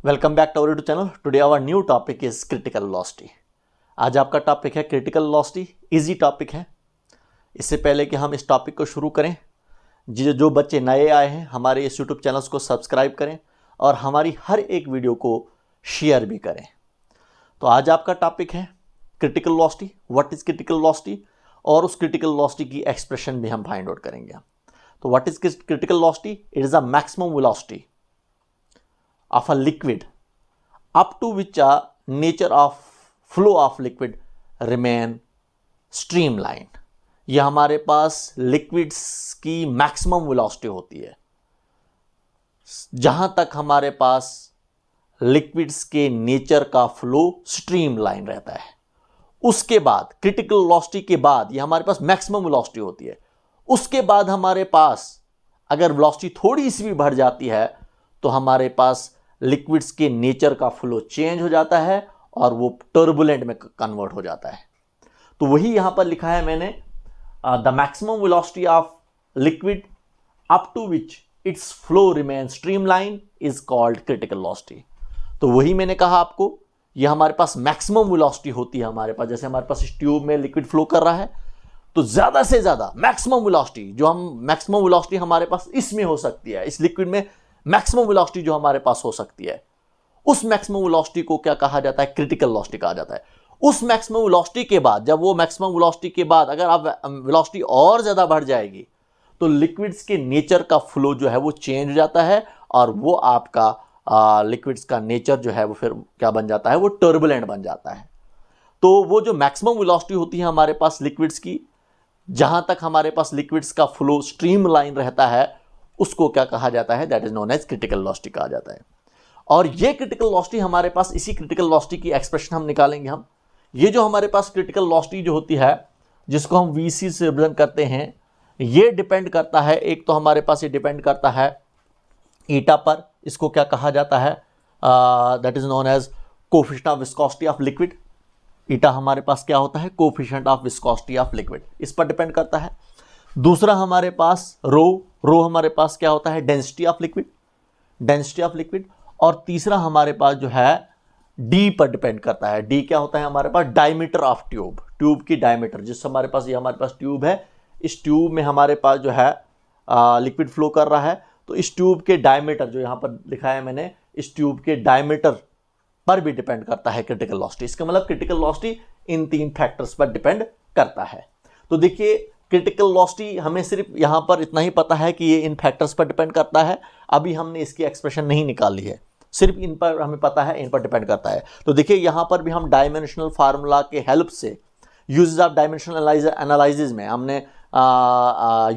Welcome back to our YouTube channel. Today our new topic is critical velocity. आज आपका topic है critical velocity. Easy topic है। इससे पहले कि हम इस टॉपिक को शुरू करें, जो बच्चे नए आए हैं हमारे इस यूट्यूब चैनल्स को सब्सक्राइब करें और हमारी हर एक वीडियो को शेयर भी करें। तो आज आपका टॉपिक है critical velocity. What is critical velocity, और उस क्रिटिकल वेलोसिटी की एक्सप्रेशन भी हम फाइंड आउट करेंगे। तो what is critical velocity? It is a maximum velocity of a liquid up to which a nature of flow of liquid remain streamline। यह हमारे पास लिक्विड्स की मैक्सिमम वेलोसिटी होती है जहां तक हमारे पास लिक्विड्स के नेचर का फ्लो स्ट्रीमलाइन रहता है। उसके बाद क्रिटिकल वेलोसिटी के बाद यह हमारे पास मैक्सिमम वेलोसिटी होती है। उसके बाद हमारे पास अगर वेलोसिटी थोड़ी सी भी बढ़ जाती है तो हमारे पास लिक्विड्स के नेचर का फ्लो चेंज हो जाता है और वो टर्बुलेंट में कन्वर्ट हो जाता है। तो वही यहां पर लिखा है मैंने, the maximum velocity of liquid up to which its flow remain streamline is called critical velocity. तो वही मैंने कहा आपको, यह हमारे पास मैक्सिमम वेलोसिटी होती है हमारे पास। जैसे हमारे पास इस ट्यूब में लिक्विड फ्लो कर रहा है तो ज्यादा से ज्यादा मैक्सिमम वेलोसिटी जो हम मैक्सिमम वेलोसिटी हमारे पास इसमें हो सकती है, इस लिक्विड में मैक्सिमम वेलोसिटी जो हमारे पास हो सकती है, उस मैक्सिमम वेलोसिटी को क्या कहा जाता है? क्रिटिकल वेलोसिटी कहा जाता है। उस मैक्सिमम वेलोसिटी के बाद, जब वो मैक्सिमम वेलोसिटी के बाद अगर आप वेलोसिटी और ज्यादा बढ़ जाएगी तो लिक्विड्स के नेचर का फ्लो जो है वो चेंज हो जाता है और वो आपका लिक्विड्स का नेचर जो है वो फिर क्या बन जाता है? वो टर्बुलेंट बन जाता है। तो वो जो मैक्सिमम वेलोसिटी होती है हमारे पास लिक्विड्स की, जहां तक हमारे पास लिक्विड्स का फ्लो स्ट्रीमलाइन रहता है, उसको क्या कहा जाता है? That is known as critical velocity कहा जाता है। और ये क्रिटिकल वेलोसिटी हमारे पास, इसी क्रिटिकल वेलोसिटी की एक्सप्रेशन हम निकालेंगे। हम ये जो हमारे पास क्रिटिकल वेलोसिटी जो होती है, जिसको हम वीसी से रिप्रेजेंट करते हैं, ये डिपेंड करता है, एक तो हमारे पास ये डिपेंड करता है ईटा पर। इसको क्या कहा जाता है? That is known as coefficient of viscosity of liquid. Eta हमारे पास क्या होता है? Coefficient of viscosity of liquid, इस पर डिपेंड करता है। दूसरा हमारे पास रो हमारे पास क्या होता है? Density of liquid. और तीसरा हमारे पास जो है डी पर डिपेंड करता है। डी क्या होता है हमारे पास? डायमीटर ऑफ ट्यूब की डायमीटर। जिस हमारे पास, ये हमारे पास ट्यूब है, इस ट्यूब में हमारे पास जो है लिक्विड फ्लो कर रहा है, तो इस ट्यूब के डायमीटर जो यहां पर लिखा है मैंने, इस ट्यूब के डायमीटर पर भी डिपेंड करता है क्रिटिकल वेलोसिटी। इसका मतलब क्रिटिकल वेलोसिटी इन तीन फैक्टर्स पर डिपेंड करता है। तो देखिए, क्रिटिकल वेलोसिटी हमें सिर्फ यहां पर इतना ही पता है कि ये इन फैक्टर्स पर डिपेंड करता है। अभी हमने इसकी एक्सप्रेशन नहीं निकाली है, सिर्फ इन पर हमें पता है, इन पर डिपेंड करता है। तो देखिए, यहां पर भी हम डायमेंशनल फार्मूला के हेल्प से, यूजेस ऑफ डायमेंशनल एनालिसिस में हमने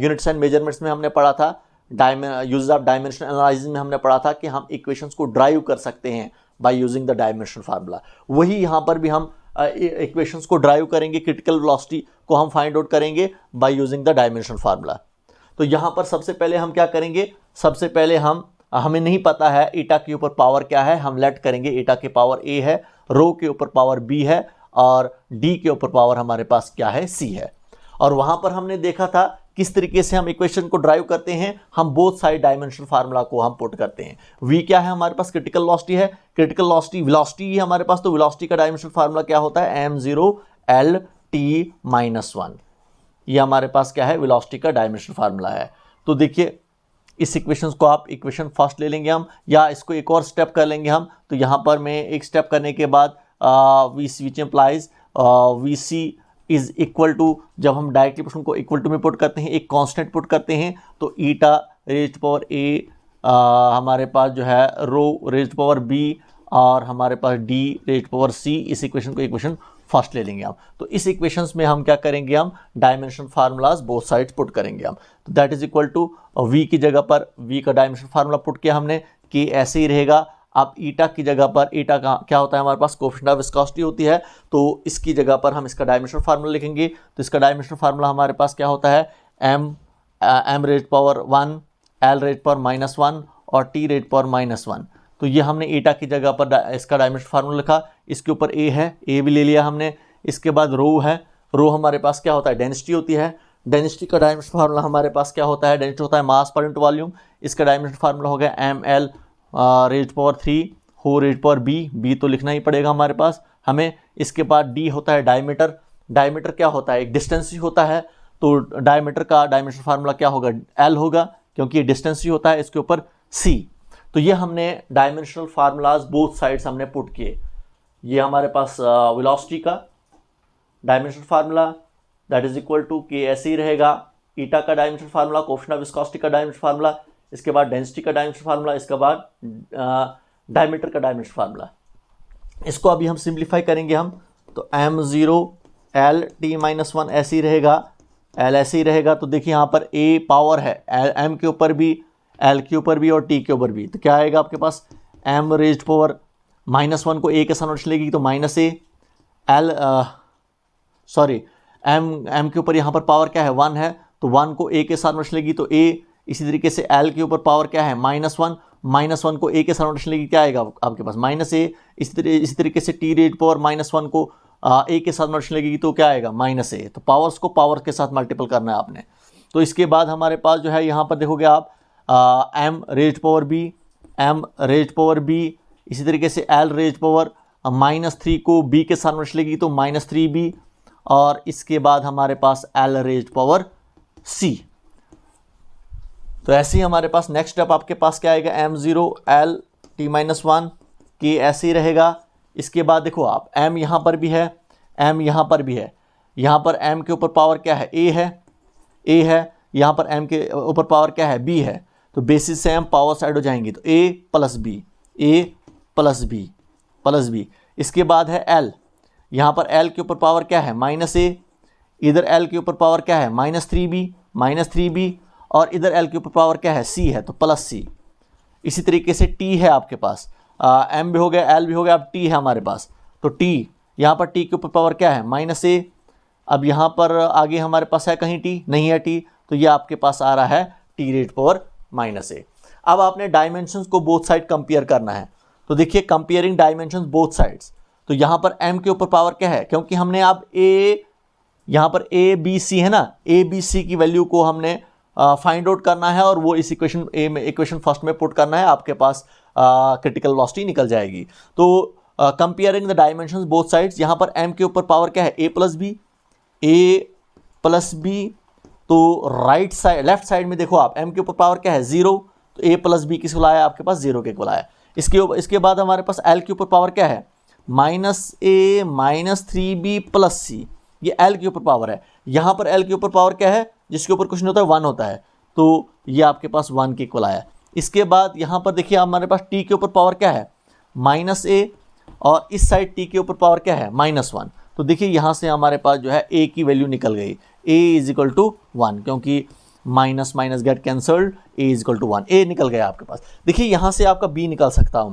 यूनिट्स एंड मेजरमेंट्स में हमने पढ़ा था, यूजेस ऑफ डायमेंशनल एनालिसिस में हमने पढ़ा था कि हम इक्वेशंस को ड्राइव कर सकते हैं by using the dimensional formula. वही यहां पर भी हम इक्वेशंस को ड्राइव करेंगे, क्रिटिकल वेलोसिटी को हम फाइंड आउट करेंगे by using the dimensional formula. तो यहां पर सबसे पहले हम क्या करेंगे? सबसे पहले हमें नहीं पता है ईटा के ऊपर पावर क्या है, हम लेट करेंगे ईटा के पावर ए है, रो के ऊपर पावर बी है और डी के ऊपर पावर हमारे पास क्या है? सी है। और वहां पर हमने देखा था किस तरीके से हम इक्वेशन को ड्राइव करते हैं। हम बोथ साइड डायमेंशनल फार्मूला को हम पुट करते हैं। v क्या है हमारे पास? क्रिटिकल वेलोसिटी है। क्रिटिकल वेलोसिटी है हमारे पास, तो वेलोसिटी का डायमेंशनल फार्मूला क्या होता है? m0 L-T-1। ये हमारे पास क्या है? वेलोसिटी का डायमेंशनल फार्मूला है। तो देखिए, इस इक्वेशन को आप इक्वेशन फर्स्ट ले लेंगे हम, या इसको एक और स्टेप कर लेंगे हम। तो यहां पर मैं एक स्टेप करने के बाद VC which implies VC is equal to, जब हम डायरेक्टली इक्वेशन को इक्वल टू में पुट करते हैं, एक कांस्टेंट पुट करते हैं, तो ईटा रेज्ड पावर ए हमारे पास जो है रो रेज्ड पावर बी और हमारे पास डी रेज्ड पावर सी। इस इक्वेशन को इक्वेशन फर्स्ट ले लेंगे हम। तो इस इक्वेशंस में हम क्या करेंगे? हम dimensional formulas both sides put करेंगे हम। तो that is equal to V की जगह पर वी का डायमेंशनल फार्मूला पुट किया हमने कि ऐसे ही रहेगा। अब ईटा की जगह पर, ईटा का क्या होता है हमारे पास? कोएफिशिएंट ऑफ विस्कोसिटी होती है, तो इसकी जगह पर हम इसका डायमेंशनल फार्मूला लिखेंगे। तो इसका डायमेंशनल फार्मूला हमारे पास क्या होता है? m raised power 1, l raised power -1 और t रेज्ड पावर -1। तो ये हमने ईटा की जगह पर इसका डायमेंशनल फार्मूला लिखा। इसके ऊपर a है, a भी ले लिया हमने। इसके बाद रो है, रो हमारे पास क्या होता है? डेंसिटी होती है। डेंसिटी का डायमेंशनल फार्मूला हमारे पास क्या होता है? डेंसिटी होता है मास पर इंटू वॉल्यूम। इसका डायमेंशनल फार्मूला हो गया ml raised power 3 4 raise power B तो लिखना ही पड़ेगा हमारे पास हमें। इसके बाद डी होता है डायमीटर। डायमीटर क्या होता है, एक डिस्टेंस ही होता है, तो डायमीटर का डायमेंशनल फार्मूला क्या होगा, एल होगा, क्योंकि ये डिस्टेंस ही होता है। इसके ऊपर सी। तो ये हमने डायमेंशनल फार्मूलाज बोथ साइड्स हमने पुट किए। ये हमारे पास वेलोसिटी का dimensional formula that is equal to के ऐसे ही रहेगा, ईटा का dimensional formula, coefficient of viscosity का डायमेंशनल फार्मूला, इसके बाद डेंसिटी का डायमेंशनल फार्मूला, इसके बाद डायमीटर का डायमेंशनल फार्मूला। इसको अभी हम सिंप्लीफाई करेंगे हम, तो m0 l t-1 ऐसे ही रहेगा, l ऐसे ही रहेगा। तो देखिए यहाँ पर a पावर है m के ऊपर भी, l के ऊपर भी और t के ऊपर भी, तो क्या आएगा आपके पास m रेज्ड पावर -1 को a के साथ नोटेशन लेगी तो -a, l सॉरी m के ऊपर यहाँ पर पावर क्या है 1 है, तो 1 को a के साथ नोटेशन लेगी तो a। इसी तरीके से l के ऊपर पावर क्या है -1 को a के साथ नोटेशन लेगी क्या आएगा आपके पास -a। इसी तरीके से t रेज पावर -1 को a के साथ नोटेशन लगेगी तो क्या आएगा -a। तो पावर्स को पावर के साथ मल्टीपल करना है आपने। तो इसके बाद हमारे पास जो है यहाँ पर देखोगे आप m रेज पावर b, इसी तरीके से l रेज पावर -3 को b के साथ नोटेशन लगेगी तो -3b, और इसके बाद हमारे पास l रेज पावर c। तो ऐसे ही हमारे पास नेक्स्ट स्टेप आपके पास क्या आएगा m0 l t-1 के ऐसे ही रहेगा। इसके बाद देखो आप m यहाँ पर भी है, m यहाँ पर भी है, यहाँ पर m के ऊपर पावर क्या है a है, यहाँ पर m के ऊपर पावर क्या है b है, तो बेसिस से हम पावर साइड हो जाएंगी तो a प्लस b। इसके बाद है l, यहाँ पर l के ऊपर पावर क्या है -a, इधर l के ऊपर पावर क्या है -3b, और इधर l के ऊपर पावर क्या है c है तो +c। इसी तरीके से t है आपके पास, m भी हो गया, l भी हो गया, अब t है हमारे पास, तो t यहाँ पर t के ऊपर पावर क्या है -a। अब यहाँ पर आगे हमारे पास है कहीं t नहीं है t, तो ये आपके पास आ रहा है t रेज पावर -a। अब आपने डायमेंशंस को बोथ साइड कंपेयर करना है, तो देखिए कंपेयरिंग डायमेंशंस बोथ साइड्स। तो यहाँ पर m के ऊपर पावर क्या है, क्योंकि हमने अब यहाँ पर a b c है ना, a b c की वैल्यू को हमने फाइंड आउट करना है, और वो इस इक्वेशन फर्स्ट में पुट करना है, आपके पास क्रिटिकल वेलोसिटी निकल जाएगी। तो comparing the dimensions both sides, यहाँ पर m के ऊपर पावर क्या है a प्लस b, तो राइट साइड लेफ्ट साइड में देखो आप m के ऊपर पावर क्या है 0, तो a प्लस b किसको लाया आपके पास 0 के को लाया। इसके बाद हमारे पास l के ऊपर पावर क्या है -a -3b प्लस c, ये l के ऊपर पावर है। यहाँ पर l के ऊपर पावर क्या है, जिसके ऊपर कुछ नहीं होता है 1 होता है, तो ये आपके पास 1 के इक्वल आया। इसके बाद यहाँ पर देखिए हमारे पास t के ऊपर पावर क्या है -a, और इस साइड t के ऊपर पावर क्या है -1, तो देखिए यहाँ से हमारे पास जो है a की वैल्यू निकल गई, a = 1, क्योंकि minus get cancelled, a = 1, a निकल गया आपके पास। देखिए यहाँ से आपका b निकाल सकता हूँ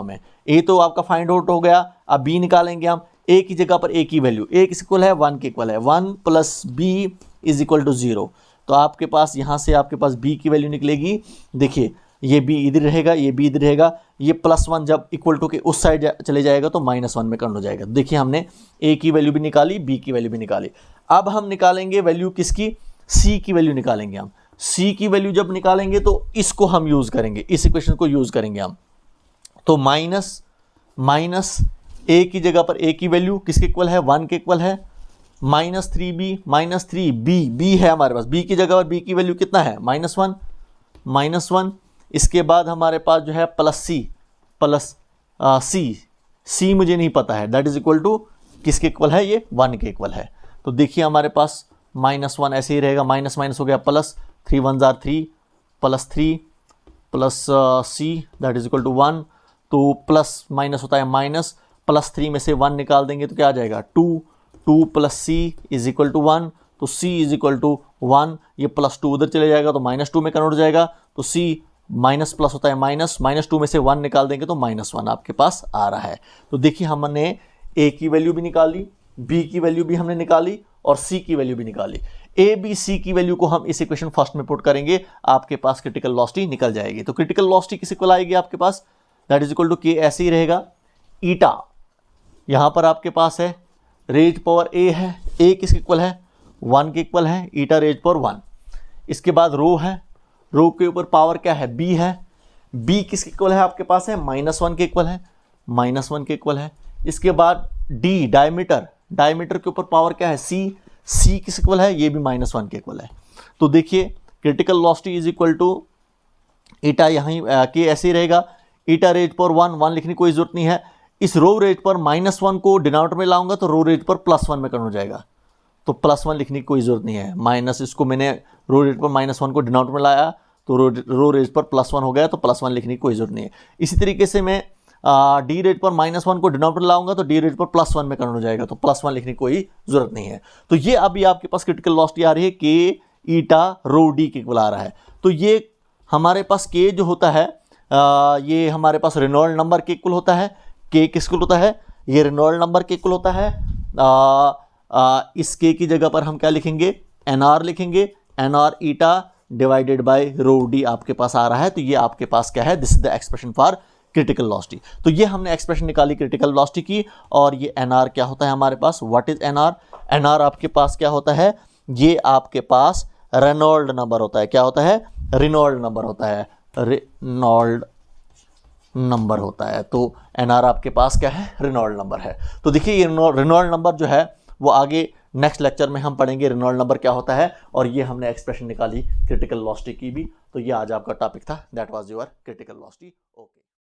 मैं, a तो आपका फाइंड आउट हो गया, अब b निकालेंगे हम। a की जगह पर a की वैल्यू a किस इक्वल है 1 के इक्वल है, 1 + b = 0, तो आपके पास यहाँ से आपके पास b की वैल्यू निकलेगी। देखिए ये b इधर रहेगा, ये b इधर रहेगा, ये +1 जब इक्वल टू के उस साइड चले जाएगा तो -1 में कन्वर्ट हो जाएगा। देखिए हमने a की वैल्यू भी निकाली, b की वैल्यू भी निकाली। अब हम निकालेंगे वैल्यू किसकी, c की वैल्यू निकालेंगे हम। c की वैल्यू जब निकालेंगे तो इसको हम यूज़ करेंगे, इस इक्वेशन को यूज़ करेंगे हम। तो माइनस a की जगह पर a की वैल्यू किसके इक्वल है 1 के इक्वल है, -3b है हमारे पास, b की जगह पर b की वैल्यू कितना है -1। इसके बाद हमारे पास जो है प्लस c मुझे नहीं पता है, दैट इज इक्वल टू किसके इक्वल है, ये 1 के इक्वल है। तो देखिए हमारे पास -1 ऐसे ही रहेगा, माइनस हो गया प्लस, 3 1 जार 3 +3 plus c that is equal to 1, तो प्लस माइनस होता है माइनस, +3 में से 1 निकाल देंगे तो क्या आ जाएगा 2 + c = 1, तो c = 1, ये +2 उधर चले जाएगा तो -2 में कन्वर्ट हो जाएगा, तो c माइनस प्लस होता है -2 में से 1 निकाल देंगे तो -1 आपके पास आ रहा है। तो देखिए हमने a की वैल्यू भी निकाली, b की वैल्यू भी हमने निकाली, और c की वैल्यू भी निकाली। a b c की वैल्यू को हम इस इक्वेशन फर्स्ट में पुट करेंगे, आपके पास क्रिटिकल वेलोसिटी निकल जाएगी। तो क्रिटिकल वेलोसिटी किस इक्वल आएगी आपके पास, that is equal to k ऐसे ही रहेगा, ईटा यहाँ पर आपके पास है रेज पावर a है, a किसके इक्वल है 1 के इक्वल है, ईटा रेज पावर 1। इसके बाद रो है, रो के ऊपर पावर क्या है b है, बी किसके इक्वल है आपके पास है, -1 के इक्वल है, -1 के इक्वल है। इसके बाद डी डायमीटर, डायमीटर के ऊपर पावर क्या है, सी किस इक्वल है, ये भी -1 के इक्वल है। तो देखिए critical velocity is equal to eta, यहाँ के ऐसे ही रहेगा, ईटा रेज पर 1 लिखने की कोई जरूरत नहीं है। इस रो रेज पर -1 को डिनोमिनेटर में लाऊंगा तो रो रेज पर +1 में कन्वर्ट हो जाएगा, तो +1 लिखने की कोई जरूरत नहीं है। माइनस इसको मैंने रो रेज पर -1 को डिनोमिनेटर में लाया तो रो रेज पर +1 हो गया, तो +1 लिखने की कोई जरूरत नहीं है। इसी तरीके से मैं डी रेज पर -1 को डिनोमिनेटर लाऊंगा तो डी रेज पर +1 में कन्वर्ट हो जाएगा, तो +1 लिखने की कोई जरूरत नहीं है। तो ये अभी आपके पास क्रिटिकल वेलोसिटी आ रही है के ईटा रो डी के इक्वल आ रहा है। तो ये हमारे पास के जो होता है ये हमारे पास रेनॉल्ड नंबर के इक्वल होता है। के किसको होता है, ये रेनॉल्ड नंबर के इक्वल होता है। इस के की जगह पर हम क्या लिखेंगे, एनआर लिखेंगे, NR eta divided by rho D आपके पास आ रहा है। तो ये आपके पास क्या है, this is the expression for critical velocity. तो ये हमने एक्सप्रेशन निकाली क्रिटिकल वेलोसिटी की, और ये एनआर क्या होता है हमारे पास, व्हाट इज एनआर, एनआर आपके पास क्या होता है, ये आपके पास रेनॉल्ड नंबर होता है। क्या होता है, रेनॉल्ड नंबर होता है, रेनॉल्ड नंबर होता है। तो एनआर आपके पास क्या है, रेनॉल्ड नंबर है। तो देखिए ये रेनॉल्ड नंबर जो है वो आगे नेक्स्ट लेक्चर में हम पढ़ेंगे रेनॉल्ड नंबर क्या होता है, और ये हमने एक्सप्रेशन निकाली क्रिटिकल वेलोसिटी की भी। तो ये आज आपका टॉपिक था, that was your critical velocity. Okay.